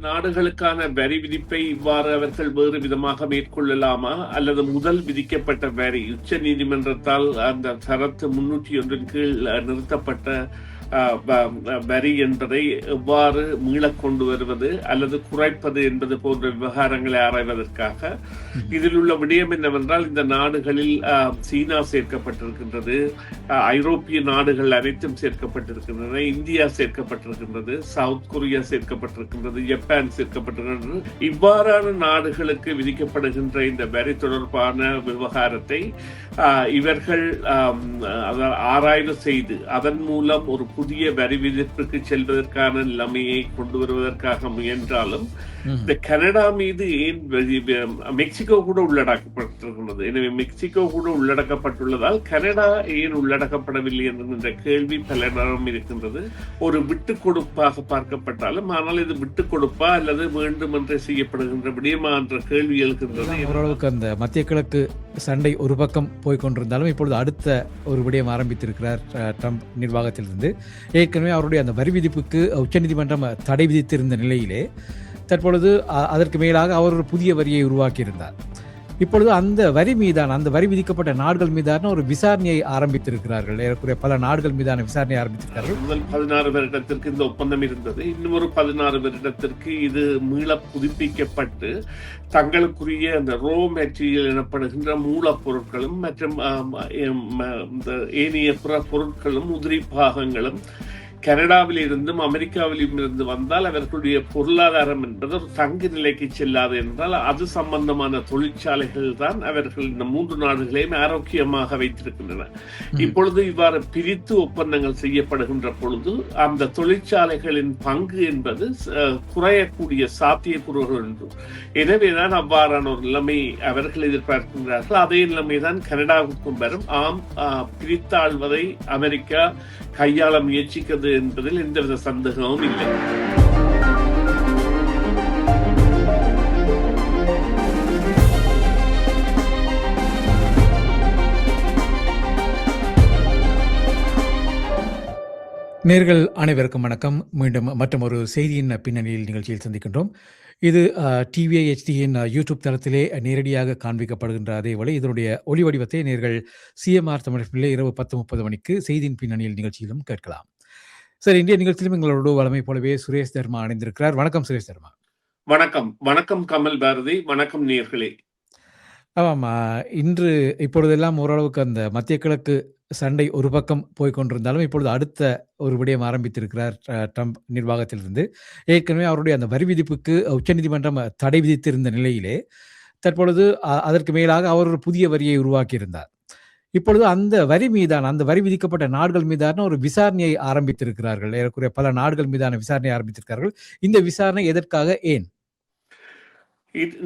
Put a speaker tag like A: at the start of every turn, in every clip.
A: நாடுகளுக்கான வரி விதிப்பை இவ்வாறு அவர்கள் வேறு விதமாக மேற்கொள்ளலாமா அல்லது முதல் விதிக்கப்பட்ட வரி உச்ச நீதிமன்றத்தால் அந்த சரத்து 301 கீழ் நிறுத்தப்பட்ட வரி என்பதை எவ்வாறு மீளக் கொண்டு வருவது அல்லது குறைப்பது என்பது போன்ற விவகாரங்களை ஆராய்வதற்காக இதில் உள்ள விடயம் என்னவென்றால் இந்த நாடுகளில் சீனா சேர்க்கப்பட்டிருக்கின்றது, ஐரோப்பிய நாடுகள் அனைத்தும் சேர்க்கப்பட்டிருக்கின்றன, இந்தியா சேர்க்கப்பட்டிருக்கின்றது, சவுத் கொரியா சேர்க்கப்பட்டிருக்கின்றது, ஜப்பான் சேர்க்கப்பட்டிருக்கின்றது. இவ்வாறான நாடுகளுக்கு விதிக்கப்படுகின்ற இந்த வரி தொடர்பான விவகாரத்தை இவர்கள் ஆராய்வு செய்து அதன் மூலம் ஒரு புதிய வரி விதிப்புக்கு செல்வதற்கான நிலைமையை கொண்டு வருவதற்காக முயன்றாலும் இந்த கனடா மீது ஏன் மெக்சிகோ கூட உள்ளடக்கப்பட்டிருக்கிறது. எனவே மெக்சிகோ கூட உள்ளடக்கப்பட்டுள்ளதால் கனடா ஏன் உள்ளடக்கப்படவில்லை என்கின்ற கேள்வி பலரிடம் இருக்கின்றது. ஒரு விட்டுக் கொடுப்பாக பார்க்கப்பட்டாலும் ஆனால் இது விட்டுக் கொடுப்பா அல்லது வேண்டும் என்று செய்யப்படுகின்ற விடயமா என்ற கேள்வி எழுகின்றது.
B: ஓரளவுக்கு அந்த மத்திய கிழக்கு சண்டை ஒரு பக்கம் போய்கொண்டிருந்தாலும் இப்பொழுது அடுத்த ஒரு விடயம் ஆரம்பித்திருக்கிறார் ட்ரம்ப் நிர்வாகத்திலிருந்து. ஏற்கனவே அவருடைய அந்த வரி விதிப்புக்கு உச்சநீதிமன்றம் தடை விதித்திருந்த நிலையிலே தற்பொழுது அதற்கு மேலாக அவர் ஒரு புதிய வரியை உருவாக்கியிருந்தார். இப்பொழுது அந்த வரி மீதான அந்த வரி விதிக்கப்பட்ட நாடுகள் மீதான ஒரு விசாரணையை ஆரம்பித்திருக்கிறார்கள். ஏறக்குறைய பல நாடுகள் மீதான விசாரணையை ஆரம்பித்திருக்கிறார்கள்.
A: முதல் 16 வருடத்திற்கு இந்த ஒப்பந்தம் இருந்தது. இன்னும் ஒரு 16 வருடத்திற்கு இது மீள புதுப்பிக்கப்பட்டு தங்களுக்குரிய அந்த ரோ மெட்டீரியல் எனப்படுகின்ற மூலப்பொருட்களும் மற்றும் ஏனைய பிற பொருட்களும் உதிரி பாகங்களும் கனடாவில் இருந்தும் அமெரிக்காவிலும் இருந்து வந்தால் அவர்களுடைய பொருளாதாரம் என்பது ஒரு தங்கு நிலைக்கு செல்லாது என்றால் அது சம்பந்தமான தொழிற்சாலைகள் தான் அவர்கள் இந்த 3 நாடுகளையும் ஆரோக்கியமாக வைத்திருக்கின்றன. இப்பொழுது இவ்வாறு பிரித்து ஒப்பந்தங்கள் செய்யப்படுகின்ற பொழுது அந்த தொழிற்சாலைகளின் பங்கு என்பது குறையக்கூடிய சாத்தியக்கூறுகள் என்று. எனவேதான் அவ்வாறான ஒரு நிலைமை அவர்கள் எதிர்பார்க்கின்றார்கள். அதே நிலைமைதான் கனடாவுக்கும் வரும். பிரித்தாழ்வதை அமெரிக்கா கையாள முயற்சிக்கிறது என்பதில் எந்தவித சந்தேகமும் இல்லை.
B: நேர்கள் அனைவருக்கும் வணக்கம். மீண்டும் மற்றும் ஒரு செய்தியின் பின்னணியில் நிகழ்ச்சியில் சந்திக்கின்றோம். இது TVIHDயின் யூடியூப் தளத்திலே நேரடியாக காண்பிக்கப்படுகின்ற அதேவேளை இதனுடைய ஒளி வடிவத்தை நேர்கள் CMR தமிழ் பிள்ளை இரவு 10:30 மணிக்கு செய்தியின் பின்னணியில் நிகழ்ச்சியிலும் கேட்கலாம். சார், இந்திய நிகழ்ச்சியிலும் எங்களோட வளமை போலவே சுரேஷ் தர்மா அணிந்திருக்கிறார். வணக்கம் சுரேஷ் தர்மா.
A: வணக்கம். வணக்கம் கமல் பாரதி. வணக்கம் நேயர்களே.
B: ஆமாம், இன்று இப்பொழுதெல்லாம் ஓரளவுக்கு அந்த மத்திய கிழக்கு சண்டை ஒரு பக்கம் போய்கொண்டிருந்தாலும் இப்பொழுது அடுத்த ஒரு விடயம் ஆரம்பித்திருக்கிறார் ட்ரம்ப் நிர்வாகத்திலிருந்து. ஏற்கனவே அவருடைய அந்த வரி விதிப்புக்கு உச்சநீதிமன்றம் தடை விதித்திருந்த நிலையிலே தற்பொழுது அதற்கு மேலாக அவர் ஒரு புதிய வரியை உருவாக்கியிருந்தார். இப்பொழுது அந்த வரி மீதான அந்த வரி விதிக்கப்பட்ட நாடுகள் மீதான ஒரு விசாரணையை ஆரம்பித்திருக்கிறார்கள். ஏறக்குறைய பல நாடுகள் மீதான விசாரணையை ஆரம்பித்திருக்கிறார்கள். இந்த விசாரணை எதற்காக, ஏன்?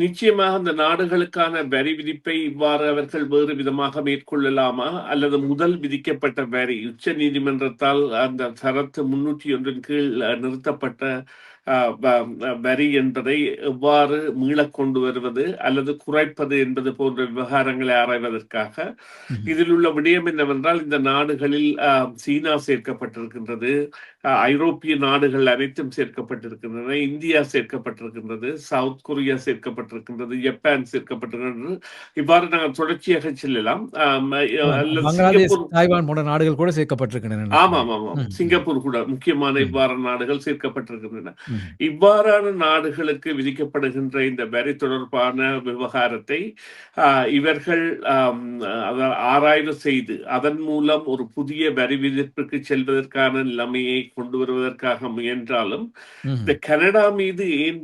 A: நிச்சயமாக அந்த நாடுகளுக்கான வரி விதிப்பை இவ்வாறு அவர்கள் வேறு விதமாக மேற்கொள்ளலாமா அல்லது முதல் விதிக்கப்பட்ட வரி உச்ச நீதிமன்றத்தால் அந்த சரத்து 301 கீழ் நிறுத்தப்பட்ட வரி என்பதை எவ்வாறு மீளக் கொண்டு வருவது அல்லது குறைப்பது என்பது போன்ற விவகாரங்களை ஆராய்வதற்காக இதில் உள்ள விடயம் என்னவென்றால் இந்த நாடுகளில் சீனா சேர்க்கப்பட்டிருக்கின்றது, ஐரோப்பிய நாடுகள் அனைத்தும் சேர்க்கப்பட்டிருக்கின்றன, இந்தியா சேர்க்கப்பட்டிருக்கின்றது, சவுத் கொரியா சேர்க்கப்பட்டிருக்கின்றது, ஜப்பான் சேர்க்கப்பட்டிருக்கின்றது. இவ்வாறு நாங்கள் தொடர்ச்சியாக செல்லலாம்.
B: தாய்வான் போன்ற நாடுகள் கூட சேர்க்கப்பட்டிருக்கின்றன.
A: ஆமாம், சிங்கப்பூர் கூட முக்கியமான இவ்வாறான நாடுகள் சேர்க்கப்பட்டிருக்கின்றன. இவ்வாறான நாடுகளுக்கு விதிக்கப்படுகின்ற இந்த வரி தொடர்பான விவகாரத்தை இவர்கள் ஆராய்வு செய்து அதன் மூலம் ஒரு புதிய வரி விதிப்புக்கு செல்வதற்கான நிலைமையை கொண்டு வருவதற்காக முயன்றாலும் இந்த கனடா மீது ஏன்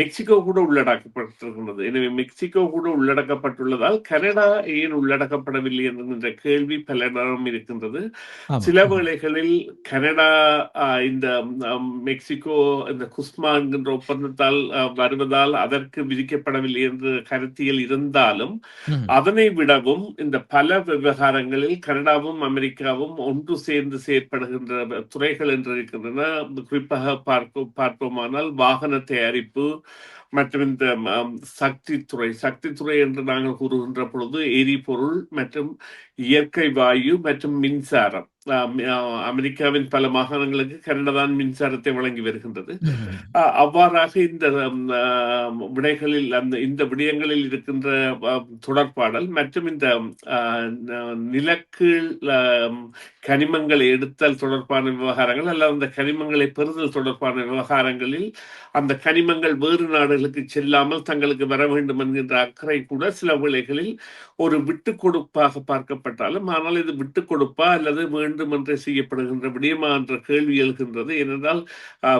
A: மெக்சிகோ கூட உள்ளடக்கப்பட்டிருக்கிறது. எனவே மெக்சிகோ கூட உள்ளடக்கப்பட்டுள்ளதால் கனடா ஏன் உள்ளடக்கப்படவில்லை என்கின்ற கேள்வி பலரிடம் இருக்கின்றது. சில வேளைகளில் கனடா இந்த மெக்சிகோ இந்த குஸ்மா என்கின்ற ஒப்பந்தத்தால் வருவதால் அதற்கு விதிக்கப்படவில்லை என்று கருத்தியல் இருந்தாலும் அதனை விடவும் இந்த பல விவகாரங்களில் கனடாவும் அமெரிக்காவும் ஒன்று சேர்ந்து செயற்படுகின்ற துறைகள் என்று இருக்கின்றன. குறிப்பாக பார்ப்போமானால் வாகன தயாரிப்பு, மற்றும் இந்த சக்தித்துறை சக்தித்துறை என்று நாங்கள் கூறுகின்ற பொழுது எரிபொருள் மற்றும் இயற்கை வாயு மற்றும் மின்சாரம். அமெரிக்காவின் பல மாகாணங்களுக்கு கனடா தான் மின்சாரத்தை வழங்கி வருகின்றது.
B: ம்ஹ்ம்.
A: அவ்வாறாக இந்த விடைகளில் இந்த விடயங்களில் இருக்கின்ற தொடர்பாடல் மற்றும் இந்த நிலக்கீழ் கனிமங்களை எடுத்தல் தொடர்பான விவகாரங்கள் அல்லது அந்த கனிமங்களை பெறுதல் தொடர்பான விவகாரங்களில் அந்த கனிமங்கள் வேறு நாடுகளுக்கு செல்லாமல் தங்களுக்கு வர வேண்டும் என்கின்ற அக்கறை கூட சில வேளைகளில் ஒரு விட்டு கொடுப்பாக பார்க்கப்பட்டாலும், ஆனால் இது விட்டு கொடுப்பா அல்லது வேண்டும் என்றே செய்யப்படுகின்ற விடயமா என்ற கேள்வி எழுகின்றது. ஏனென்றால்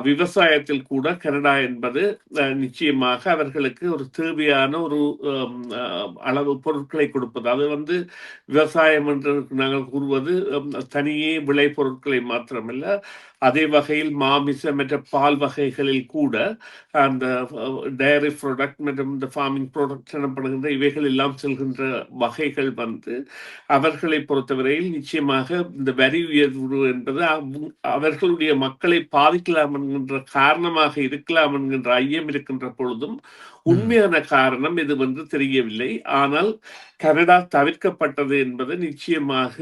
A: விவசாயத்தில் கூட கனடா என்பது நிச்சயமாக அவர்களுக்கு ஒரு தேவையான ஒரு அளவு பொருட்களை கொடுப்பது. அது விவசாயம் என்று நாங்கள் கூறுவது தனியே விளை பொருட்களை மாத்திரமல்ல, அதே வகையில் மாமிச மற்ற பால் வகைகளில் கூட அந்த டயரி ப்ராடக்ட் மற்றும் இந்த ஃபார்மிங் ப்ராடக்ட் எனப்படுகின்ற இவைகள் எல்லாம் செல்கின்ற வகைகள் அவர்களை பொறுத்தவரையில் நிச்சயமாக இந்த வரி உயர்வு என்பது அவர்களுடைய மக்களை பாதிக்கலாம் என்கின்ற காரணமாக இருக்கலாம் என்கின்ற ஐயம் இருக்கின்ற பொழுதும் உண்மையான காரணம் எதுவென்று தெரியவில்லை. ஆனால் கனடா தவிர்க்கப்பட்டது என்பது நிச்சயமாக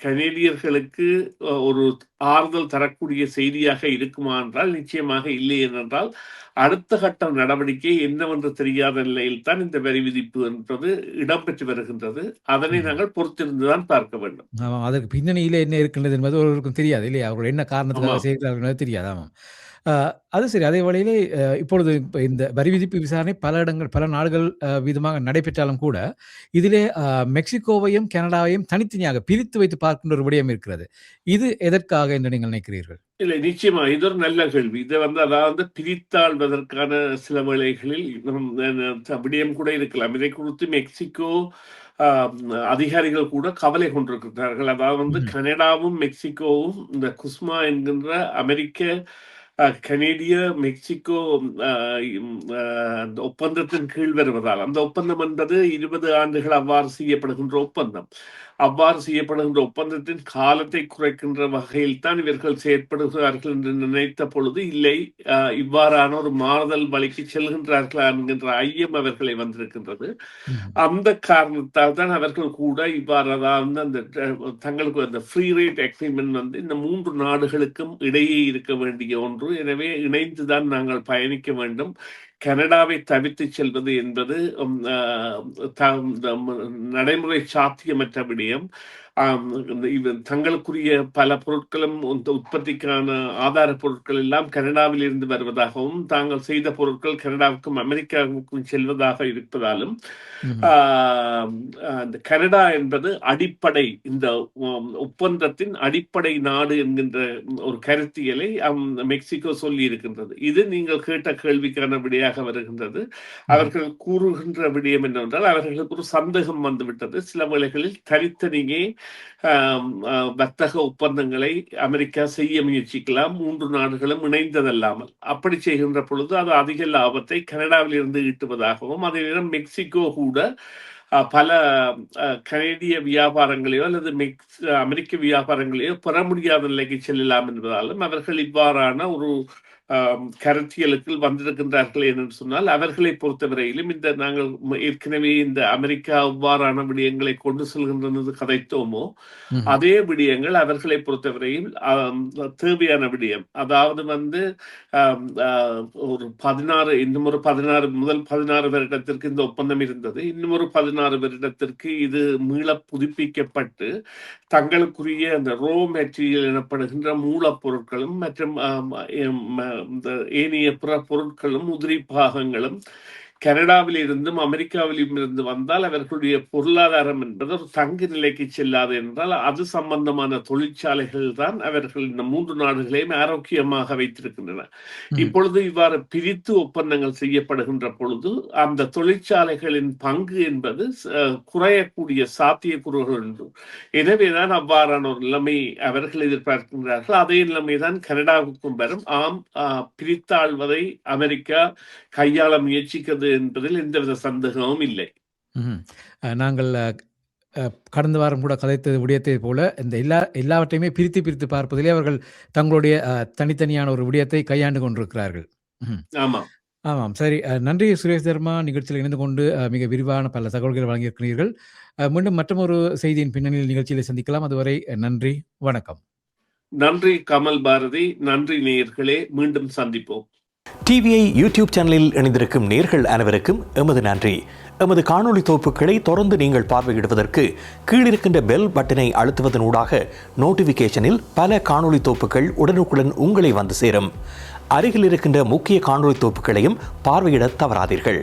A: கனேடியர்களுக்கு ஒரு ஆறுதல் தரக்கூடிய செய்தியாக இருக்குமா என்றால் நிச்சயமாக இல்லை. என்றால் அடுத்த கட்ட நடவடிக்கை என்னவென்று தெரியாத நிலையில் தான் இந்த வரி விதிப்பு என்பது இடம்பெற்று வருகின்றது. அதனை நாங்கள் பொறுத்திருந்துதான் பார்க்க வேண்டும்.
B: ஆமாம். அதற்கு பின்னணியில என்ன இருக்கின்றது என்பது ஒருவருக்கும் தெரியாது இல்லையா? அவர்கள் என்ன காரணத்துக்காக செய்கிறார்கள் என்பது தெரியாது. ஆமாம். அது சரி. அதே வழியிலே இப்பொழுது இந்த வரி விதிப்பு விசாரணை பல இடங்கள், பல நாடுகள் விதமாக நடைபெற்றாலும் கூட, இதிலே மெக்சிகோவையும், கனடாவையும் தனித்தனியாக பிரித்து வைத்து பார்க்கின்ற ஒரு விடயம் இருக்கிறது. இது எதற்காக என்று நீங்கள் நினைக்கிறீர்கள்?
A: இல்லை, நிச்சயமா இது ஒரு நல்ல கேள்வி. இதை அதாவது பிரித்தாள்வதற்கான சில வேளைகளில் விடயம் கூட இருக்கலாம். இதை குறித்து மெக்சிகோ அதிகாரிகள் கூட கவலை கொண்டிருக்கிறார்கள். அதாவது கனடாவும் மெக்சிகோவும் இந்த குஸ்மா என்கின்ற அமெரிக்க கனேடிய மெக்சிகோ அந்த ஒப்பந்தத்தின் கீழ் வருவதால், அந்த ஒப்பந்தம் என்பது 20 ஆண்டுகள் அவ்வாறு செய்யப்படுகின்ற ஒப்பந்தம். அவ்வாறு செய்யப்படுகின்ற ஒப்பந்தத்தின் காலத்தை குறைக்கின்ற வகையில் தான் இவர்கள் செயற்படுகிறார்கள் என்று நினைத்த பொழுது, இல்லை இவ்வாறான ஒரு மாறுதல் வழிக்கு செல்கின்றார்களா என்கின்ற ஐயம் அவர்களை வந்திருக்கின்றது. அந்த காரணத்தால் தான் அவர்கள் கூட இவ்வாறு அந்த தங்களுக்கு அந்த ஃப்ரீ ரேட் அக்ரிமெண்ட் இந்த 3 நாடுகளுக்கும் இடையே இருக்க வேண்டிய ஒன்று. எனவே இணைந்துதான் நாங்கள் பயணிக்க வேண்டும். கனடாவை தவிர்த்து செல்வது என்பது நடைமுறை சாத்தியமற்ற விடயம். தங்களுக்குரிய பல பொருட்களும் உற்பத்திக்கான ஆதார பொருட்கள் எல்லாம் கனடாவில் இருந்து வருவதாகவும், தாங்கள் செய்த பொருட்கள் கனடாவுக்கும் அமெரிக்காவுக்கும் செல்வதாக இருப்பதாலும், கனடா என்பது அடிப்படை இந்த ஒப்பந்தத்தின் அடிப்படை நாடு என்கின்ற ஒரு கருத்தியலை மெக்சிகோ சொல்லி இருக்கின்றது. இது நீங்கள் கேட்ட கேள்விக்கான விடையாக வருகின்றது. அவர்கள் கூறுகின்ற விடயம் என்னவென்றால், அவர்களுக்கு ஒரு சந்தேகம் வந்துவிட்டது. சில வேளைகளில் தனித்தனியே வர்த்தக ஒப்பந்தங்களை அமெரிக்கா செய்ய முயற்சிக்கலாம், 3 நாடுகளும் இணைந்ததல்லாமல். அப்படி செய்கின்ற பொழுது அது அதிக லாபத்தை கனடாவில் இருந்து ஈட்டுவதாகவும், அதே நேரம் மெக்சிகோ கூட பல கனேடிய வியாபாரங்களையோ அல்லது அமெரிக்க வியாபாரங்களையோ பெற முடியாத நிலைக்கு செல்லலாம் என்பதாலும் அவர்கள் இவ்வாறான ஒரு கருத்தியலுக்கு வந்திருக்கின்றார்கள் என்று சொன்னால், அவர்களை பொறுத்தவரையிலும் நாங்கள் ஏற்கனவே இந்த அமெரிக்கா அவ்வாறான விடயங்களை கொண்டு செல்கின்றது கதைத்தோமோ, அதே விடயங்கள் அவர்களை பொறுத்தவரையில் தேவையான விடயம். அதாவது ஒரு 16 இன்னும் ஒரு 16 முதல் 16 வருடத்திற்கு இந்த ஒப்பந்தம் இருந்தது. இன்னும் ஒரு 16 வருடத்திற்கு இது மீள புதுப்பிக்கப்பட்டு தங்களுக்குரிய அந்த ரோ மெட்டீரியல் எனப்படுகின்ற மூலப்பொருட்களும் மற்றும் இந்த ஏனைய பிற பொருட்களும் உதிரி பாகங்களும் கனடாவில் இருந்தும் அமெரிக்காவிலும் இருந்து வந்தால் அவர்களுடைய பொருளாதாரம் என்பது ஒரு தங்கு நிலைக்கு செல்லாது என்றால், அது சம்பந்தமான தொழிற்சாலைகள் தான் அவர்கள் இந்த 3 நாடுகளையும் ஆரோக்கியமாக வைத்திருக்கின்றன. இப்பொழுது இவ்வாறு பிரித்து ஒப்பந்தங்கள் செய்யப்படுகின்ற பொழுது அந்த தொழிற்சாலைகளின் பங்கு என்பது குறையக்கூடிய சாத்தியக்கூறுகள் உண்டு. எனவேதான் அவ்வாறான ஒரு நிலைமை அவர்கள் எதிர்பார்க்கின்றார்கள். அதே நிலைமைதான் கனடாவுக்கும் வரும். பிரித்தாள்வதை அமெரிக்கா கையாள முயற்சிக்கிறது என்பதில் எந்தவித சந்தேகமும் இல்லை.
B: நாங்கள் கடந்த வாரம் கூட கதைத்தது விடயத்தை போல இந்த எல்லாவற்றையுமே பிரித்து பார்ப்பதிலே அவர்கள் தங்களுடைய தனித்தனியான ஒரு விடயத்தை கையாண்டு கொண்டிருக்கிறார்கள்.
A: ஆமா.
B: ஆமாம். சரி. நன்றி சுரேஷ் தர்மா. நிகழ்ச்சியில் இணைந்து கொண்டு மிக விரிவான பல தகவல்களை வழங்கியிருக்கிறீர்கள். மீண்டும் மற்றொரு செய்தியின் பின்னணியில் நிகழ்ச்சியில சந்திக்கலாம். அதுவரை நன்றி. வணக்கம்.
A: நன்றி கமல் பாரதி. நன்றி நேயர்களே. மீண்டும் சந்திப்போம்.
C: டிவிஐ யூடியூப் சேனலில் இணைந்திருக்கும் நேர்கள் அனைவருக்கும் எமது நன்றி. எமது காணொளி தொகுப்புகளை தொடர்ந்து நீங்கள் பார்வையிடுவதற்கு கீழிருக்கின்ற பெல் பட்டனை அழுத்துவதனூடாக நோட்டிபிகேஷனில் பல காணொளி தொகுப்புகள் உடனுக்குடன் உங்களை வந்து சேரும். அருகில் இருக்கின்ற முக்கிய காணொளி தொகுப்புகளையும் பார்வையிட தவறாதீர்கள்.